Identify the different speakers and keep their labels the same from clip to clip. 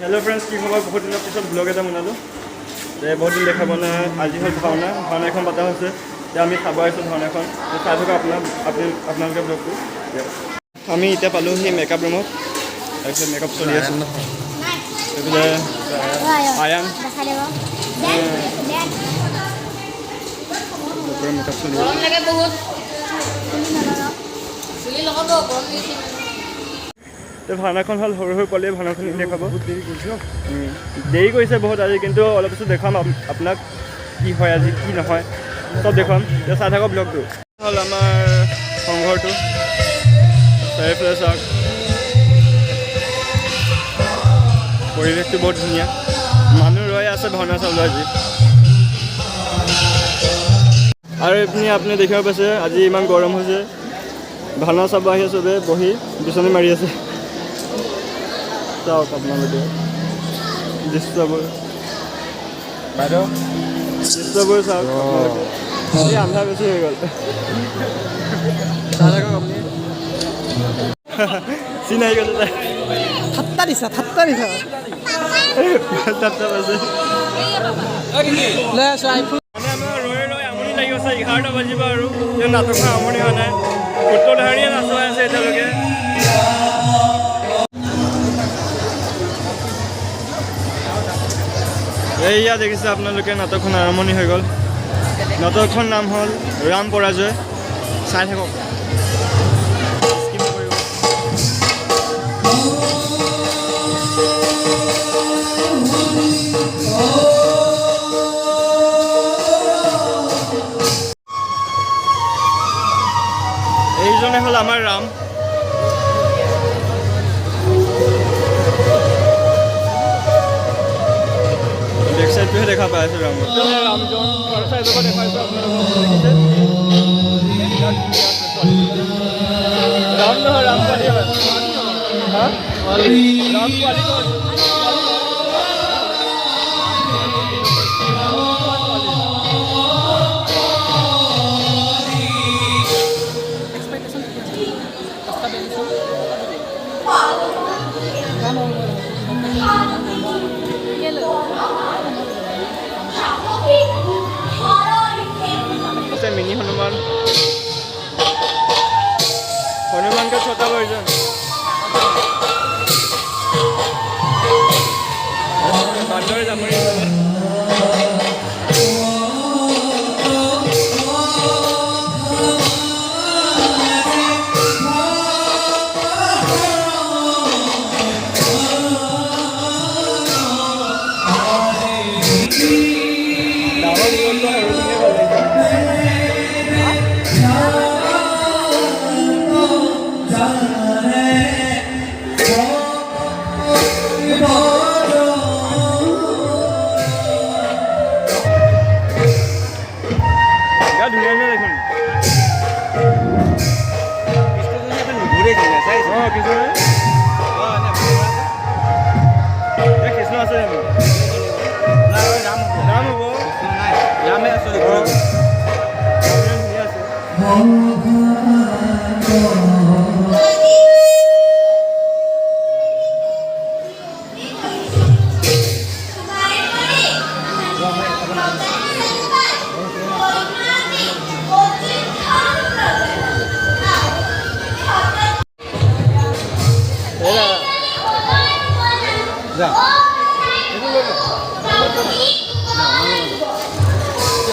Speaker 1: Hello friends की खबर बहुत दिन पिछत ब्लग এটা বনালোঁ बहुत दिन দেখা বনা আজি হল ভাওনা এখন পাতা হৈছে আমি চাব আহিছোঁ ভাওনা এখন চাই থকা আপোনালোকে ব্লগটো আমি এতিয়া পালোঁ সেই মেকআপ ৰুমত তাৰপিছত মেকআপ চলি আছে এইফালে আয়ান মেকআপ চলি ভাওনাখন হ'ল সৰু সৰু পোৱালীয়ে ভাওনাখন দেখাব দেৰি কৰিছে বহুত আজি কিন্তু অলপ পিছত দেখাম আপোনাক কি হয় আজি কি নহয় চব দেখুৱাম এতিয়া চাই থাকক ব্লগটো হ'ল আমাৰ সংঘৰটো চাৰিওফালে চাওক পৰিৱেশটো বহুত ধুনীয়া মানুহ ৰৈ আছে ভাওনা চাবলৈ আজি আৰু এইপিনে আপুনি দেখিব পাইছে আজি ইমান গৰম হৈছে ভাওনা চাব আহি চবে বহি বিচনী মাৰি আছে চাওক আপোনালোকে দৃশ্যবোৰ বাইদেউ দৃশ্যবোৰ চাওক আপোনালোকে এই আন্ধা বেছি হৈ গ'ল চাই থাকক আপুনি চিন আহি গৈছে
Speaker 2: ঠাট্টা দিছা
Speaker 1: ঠাট্টা পাইছে
Speaker 2: লৈ আছো আইফোন
Speaker 1: মানে আমাৰ ৰৈ ৰৈ আমনি লাগি গৈছে 11টা বাজিব আৰু নাটকখন আমনি হোৱা নাই সূত্ৰধাৰীয়ে নাচোৱাই আছে এতিয়ালৈকে এয়া দেখিছে আপোনালোকে নাটকখন আৰম্ভণি হৈ গ'ল নাটকখন নাম হ'ল ৰাম পৰাজয় চাই থাকক এইজনে হ'ল আমাৰ ৰাম বেক সাইডটোহে দেখা পাই আছোঁ ৰামজন চাইডৰ পৰা দেখাইছোঁ আপোনালোকক ৰাম নহয় ৰাম পোৱালি হয় হা ৰাম পোৱালি मिनी हनुमान का छोटा वर्जन बांदर जामुरी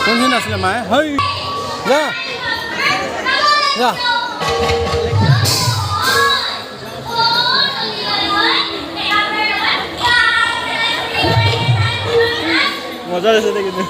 Speaker 2: কোনখিনি আছিলে মায়ে হয় যা যা
Speaker 1: মজা আছে কিন্তু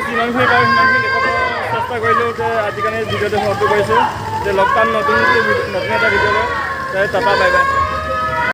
Speaker 1: যিমানখিনি পাৰোঁ সিমানখিনি দেখাব চেষ্টা কৰিলোঁ যে আজিকালি ভিডিঅ'টো সমাপ্ত কৰিছোঁ যে লগ পাম নতুন এটা ভিডিঅ'লৈ টাটা বাই বাই।